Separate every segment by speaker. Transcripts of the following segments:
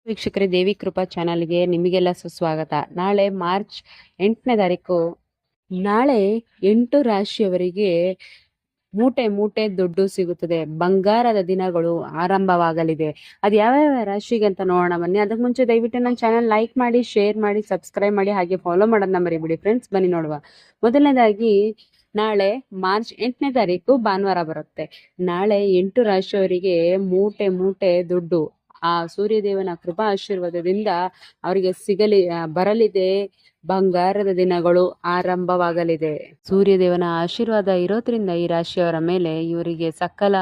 Speaker 1: ವೀಕ್ಷಕರೇ, ದೇವಿ ಕೃಪಾ ಚಾನಲ್ಗೆ ನಿಮಗೆಲ್ಲ ಸುಸ್ವಾಗತ. ನಾಳೆ ಮಾರ್ಚ್ 8ನೇ ತಾರೀಕು, ನಾಳೆ 8 ರಾಶಿಯವರಿಗೆ ಮೂಟೆ ಮೂಟೆ ದುಡ್ಡು ಸಿಗುತ್ತದೆ. ಬಂಗಾರದ ದಿನಗಳು ಆರಂಭವಾಗಲಿದೆ. ಅದು ಯಾವ್ಯಾವ ರಾಶಿಗೆ ಅಂತ ನೋಡೋಣ ಬನ್ನಿ. ಅದಕ್ಕೆ ಮುಂಚೆ ದಯವಿಟ್ಟು ನನ್ನ ಚಾನಲ್ ಲೈಕ್ ಮಾಡಿ, ಶೇರ್ ಮಾಡಿ, ಸಬ್ಸ್ಕ್ರೈಬ್ ಮಾಡಿ, ಹಾಗೆ ಫಾಲೋ ಮಾಡೋದನ್ನ ಮರಿಬಿಡಿ ಫ್ರೆಂಡ್ಸ್. ಬನ್ನಿ ನೋಡುವ. ಮೊದಲನೇದಾಗಿ ನಾಳೆ ಮಾರ್ಚ್ 8ನೇ ತಾರೀಕು ಭಾನುವಾರ ಬರುತ್ತೆ. ನಾಳೆ 8 ರಾಶಿಯವರಿಗೆ ಮೂಟೆ ಮೂಟೆ ದುಡ್ಡು ಆ ಸೂರ್ಯದೇವನ ಕೃಪಾ ಆಶೀರ್ವಾದದಿಂದ ಅವರಿಗೆ ಬರಲಿದೆ. ಬಂಗಾರದ ದಿನಗಳು ಆರಂಭವಾಗಲಿದೆ. ಸೂರ್ಯದೇವನ ಆಶೀರ್ವಾದ ಇರೋದ್ರಿಂದ ಈ ರಾಶಿಯವರ ಮೇಲೆ ಇವರಿಗೆ ಸಕಲ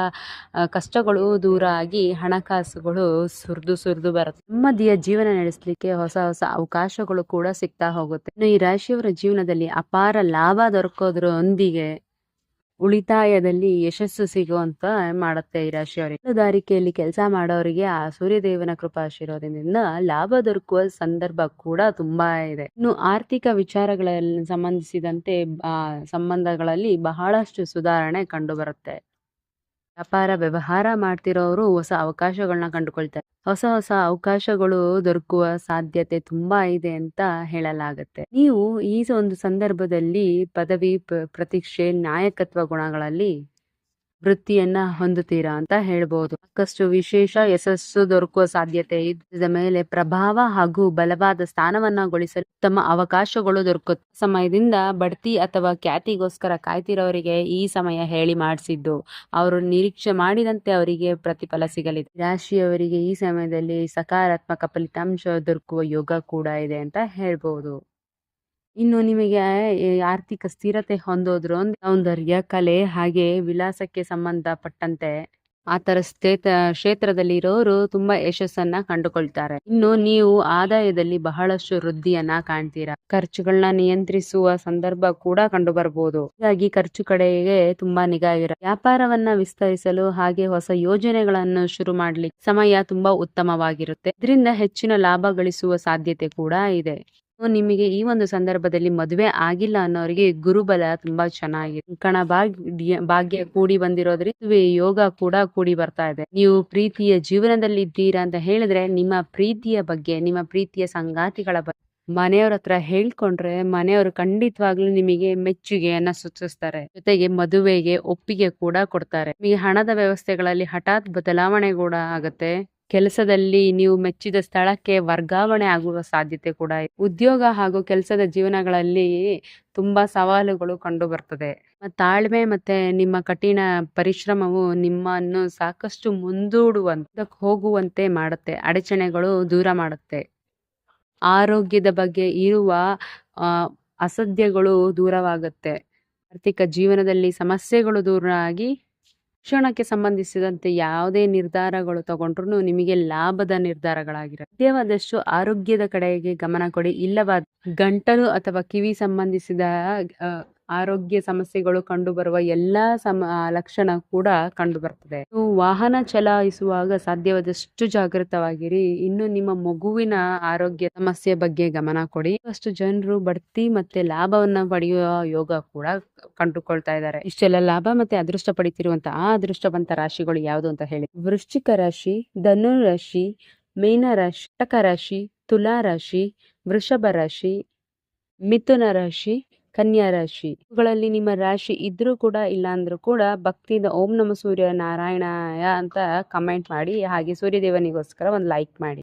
Speaker 1: ಕಷ್ಟಗಳು ದೂರ ಆಗಿ ಹಣಕಾಸುಗಳು ಸುರಿದು ಬರುತ್ತೆ. ನೆಮ್ಮದಿಯ ಜೀವನ ನಡೆಸಲಿಕ್ಕೆ ಹೊಸ ಹೊಸ ಅವಕಾಶಗಳು ಕೂಡ ಸಿಗ್ತಾ ಹೋಗುತ್ತೆ. ಇನ್ನು ಈ ರಾಶಿಯವರ ಜೀವನದಲ್ಲಿ ಅಪಾರ ಲಾಭ ದೊರಕೋದ್ರೊಂದಿಗೆ ಉಳಿತಾಯದಲ್ಲಿ ಯಶಸ್ಸು ಸಿಗುವಂತ ಮಾಡುತ್ತೆ ಈ ರಾಶಿಯವರಿಗೆ. ಮೀನುಗಾರಿಕೆಯಲ್ಲಿ ಕೆಲಸ ಮಾಡೋರಿಗೆ ಆ ಸೂರ್ಯದೇವನ ಕೃಪಾ ಆಶೀರ್ವಾದದಿಂದ ಲಾಭ ದೊರಕುವ ಸಂದರ್ಭ ಕೂಡ ತುಂಬಾ ಇದೆ. ಇನ್ನು ಆರ್ಥಿಕ ವಿಚಾರಗಳಲ್ಲಿ ಸಂಬಂಧಿಸಿದಂತೆ ಸಂಬಂಧಗಳಲ್ಲಿ ಬಹಳಷ್ಟು ಸುಧಾರಣೆ ಕಂಡು ಬರುತ್ತೆ. ವ್ಯಾಪಾರ ವ್ಯವಹಾರ ಮಾಡ್ತಿರೋರು ಹೊಸ ಅವಕಾಶಗಳನ್ನ ಕಂಡುಕೊಳ್ತಾರೆ. ಹೊಸ ಹೊಸ ಅವಕಾಶಗಳು ದೊರಕುವ ಸಾಧ್ಯತೆ ತುಂಬಾ ಇದೆ ಅಂತ ಹೇಳಲಾಗುತ್ತೆ. ನೀವು ಈ ಒಂದು ಸಂದರ್ಭದಲ್ಲಿ ಪದವಿ ಪ್ರತೀಕ್ಷೆ ನಾಯಕತ್ವ ಗುಣಗಳಲ್ಲಿ ವೃತ್ತಿಯನ್ನ ಹೊಂದುತ್ತೀರಾ ಅಂತ ಹೇಳ್ಬಹುದು. ಸಾಕಷ್ಟು ವಿಶೇಷ ಯಶಸ್ಸು ದೊರಕುವ ಸಾಧ್ಯತೆ ಇದ್ದ ಮೇಲೆ ಪ್ರಭಾವ ಹಾಗೂ ಬಲವಾದ ಸ್ಥಾನವನ್ನ ಗಳಿಸಲು ತಮ್ಮ ಅವಕಾಶಗಳು ದೊರಕುತ್ತೆ. ಸಮಯದಿಂದ ಬಡ್ತಿ ಅಥವಾ ಖ್ಯಾತಿಗೋಸ್ಕರ ಕಾಯ್ತಿರೋರಿಗೆ ಈ ಸಮಯ ಹೇಳಿ ಮಾಡಿಸಿದ್ದು ಅವರು ನಿರೀಕ್ಷೆ ಮಾಡಿದಂತೆ ಅವರಿಗೆ ಪ್ರತಿಫಲ ಸಿಗಲಿದೆ. ರಾಶಿಯವರಿಗೆ ಈ ಸಮಯದಲ್ಲಿ ಸಕಾರಾತ್ಮಕ ಫಲಿತಾಂಶ ದೊರಕುವ ಯೋಗ ಕೂಡ ಇದೆ ಅಂತ ಹೇಳ್ಬಹುದು. ಇನ್ನು ನಿಮಗೆ ಆರ್ಥಿಕ ಸ್ಥಿರತೆ ಹೊಂದೋದ್ರು ಸೌಂದರ್ಯ, ಕಲೆ ಹಾಗೆ ವಿಲಾಸಕ್ಕೆ ಸಂಬಂಧಪಟ್ಟಂತೆ ಆತರ ಕ್ಷೇತ್ರದಲ್ಲಿ ಇರೋರು ತುಂಬಾ ಯಶಸ್ಸನ್ನ ಕಂಡುಕೊಳ್ತಾರೆ. ಇನ್ನು ನೀವು ಆದಾಯದಲ್ಲಿ ಬಹಳಷ್ಟು ವೃದ್ಧಿಯನ್ನ ಕಾಣ್ತೀರಾ. ಖರ್ಚುಗಳನ್ನ ನಿಯಂತ್ರಿಸುವ ಸಂದರ್ಭ ಕೂಡ ಕಂಡು ಬರಬಹುದು. ಹೀಗಾಗಿ ಖರ್ಚು ಕಡೆಗೆ ತುಂಬಾ ನಿಗಾ ಇರ. ವ್ಯಾಪಾರವನ್ನ ವಿಸ್ತರಿಸಲು ಹಾಗೆ ಹೊಸ ಯೋಜನೆಗಳನ್ನು ಶುರು ಮಾಡ್ಲಿಕ್ಕೆ ಸಮಯ ತುಂಬಾ ಉತ್ತಮವಾಗಿರುತ್ತೆ. ಇದರಿಂದ ಹೆಚ್ಚಿನ ಲಾಭ ಗಳಿಸುವ ಸಾಧ್ಯತೆ ಕೂಡ ಇದೆ. ನಿಮಗೆ ಈ ಒಂದು ಸಂದರ್ಭದಲ್ಲಿ ಮದುವೆ ಆಗಿಲ್ಲ ಅನ್ನೋರಿಗೆ ಗುರುಬಲ ತುಂಬಾ ಚೆನ್ನಾಗಿದೆ. ಭಾಗ್ಯ ಕೂಡಿ ಬಂದಿರೋದ್ರಿಂದ ಯೋಗ ಕೂಡ ಕೂಡಿ ಬರ್ತಾ ಇದೆ. ನೀವು ಪ್ರೀತಿಯ ಜೀವನದಲ್ಲಿ ಇದ್ದೀರಾ ಅಂತ ಹೇಳಿದ್ರೆ ನಿಮ್ಮ ಪ್ರೀತಿಯ ಬಗ್ಗೆ, ನಿಮ್ಮ ಪ್ರೀತಿಯ ಸಂಗಾತಿಗಳ ಬಗ್ಗೆ ಮನೆಯವ್ರ ಹತ್ರ ಹೇಳ್ಕೊಂಡ್ರೆ ಮನೆಯವರು ಖಂಡಿತವಾಗ್ಲೂ ನಿಮಗೆ ಮೆಚ್ಚುಗೆಯನ್ನ ಸೂಚಿಸ್ತಾರೆ. ಜೊತೆಗೆ ಮದುವೆಗೆ ಒಪ್ಪಿಗೆ ಕೂಡ ಕೊಡ್ತಾರೆ. ನಿಮಗೆ ಹಣದ ವ್ಯವಸ್ಥೆಗಳಲ್ಲಿ ಹಠಾತ್ ಬದಲಾವಣೆ ಕೂಡ ಆಗುತ್ತೆ. ಕೆಲಸದಲ್ಲಿ ನೀವು ಮೆಚ್ಚಿದ ಸ್ಥಳಕ್ಕೆ ವರ್ಗಾವಣೆ ಆಗುವ ಸಾಧ್ಯತೆ ಕೂಡ ಇದೆ. ಉದ್ಯೋಗ ಹಾಗೂ ಕೆಲಸದ ಜೀವನಗಳಲ್ಲಿ ತುಂಬಾ ಸವಾಲುಗಳು ಕಂಡು ಬರ್ತದೆ. ತಾಳ್ಮೆ ಮತ್ತೆ ನಿಮ್ಮ ಕಠಿಣ ಪರಿಶ್ರಮವು ನಿಮ್ಮನ್ನು ಸಾಕಷ್ಟು ಹೋಗುವಂತೆ ಮಾಡುತ್ತೆ. ಅಡಚಣೆಗಳು ದೂರ ಮಾಡುತ್ತೆ. ಆರೋಗ್ಯದ ಬಗ್ಗೆ ಇರುವ ಅಸಾಧ್ಯಗಳು ದೂರವಾಗುತ್ತೆ. ಆರ್ಥಿಕ ಜೀವನದಲ್ಲಿ ಸಮಸ್ಯೆಗಳು ದೂರ ಆಗಿ ಶಿಕ್ಷಣಕ್ಕೆ ಸಂಬಂಧಿಸಿದಂತೆ ಯಾವುದೇ ನಿರ್ಧಾರಗಳು ತಗೊಂಡ್ರು ನಿಮಗೆ ಲಾಭದ ನಿರ್ಧಾರಗಳಾಗಿರುತ್ತೆ. ಸಾಧ್ಯವಾದಷ್ಟು ಆರೋಗ್ಯದ ಕಡೆಗೆ ಗಮನ ಕೊಡಿ. ಇಲ್ಲವಾದ ಗಂಟಲು ಅಥವಾ ಕಿವಿ ಸಂಬಂಧಿಸಿದ ಆರೋಗ್ಯ ಸಮಸ್ಯೆಗಳು ಕಂಡುಬರುವ ಎಲ್ಲಾ ಲಕ್ಷಣ ಕೂಡ ಕಂಡು ಬರ್ತದೆ. ನೀವು ವಾಹನ ಚಲಾಯಿಸುವಾಗ ಸಾಧ್ಯವಾದಷ್ಟು ಜಾಗೃತವಾಗಿರಿ. ಇನ್ನು ನಿಮ್ಮ ಮಗುವಿನ ಆರೋಗ್ಯ ಸಮಸ್ಯೆ ಬಗ್ಗೆ ಗಮನ ಕೊಡಿ. ಅಷ್ಟು ಜನರು ಬಡ್ತಿ ಮತ್ತೆ ಲಾಭವನ್ನ ಪಡೆಯುವ ಯೋಗ ಕೂಡ ಕಂಡುಕೊಳ್ತಾ ಇದ್ದಾರೆ. ಇಷ್ಟೆಲ್ಲ ಲಾಭ ಮತ್ತೆ ಅದೃಷ್ಟ ಪಡಿತಿರುವಂತಹ ಅದೃಷ್ಟವಂತ ರಾಶಿಗಳು ಯಾವುದು ಅಂತ ಹೇಳಿ, ವೃಶ್ಚಿಕ ರಾಶಿ, ಧನು ರಾಶಿ, ಮೀನ ರಾಶಿ, ಕಟಕ ರಾಶಿ, ತುಲಾ ರಾಶಿ, ವೃಷಭ ರಾಶಿ, ಮಿಥುನ ರಾಶಿ, ಕನ್ಯಾ ರಾಶಿ. ಇವುಗಳಲ್ಲಿ ನಿಮ್ಮ ರಾಶಿ ಇದ್ರೂ ಕೂಡ ಇಲ್ಲ ಅಂದ್ರೂ ಕೂಡ ಭಕ್ತಿಯಿಂದ ಓಂ ನಮ ಸೂರ್ಯ ನಾರಾಯಣಾಯ ಅಂತ ಕಮೆಂಟ್ ಮಾಡಿ, ಹಾಗೆ ಸೂರ್ಯದೇವನಿಗೋಸ್ಕರ ಒಂದು ಲೈಕ್ ಮಾಡಿ.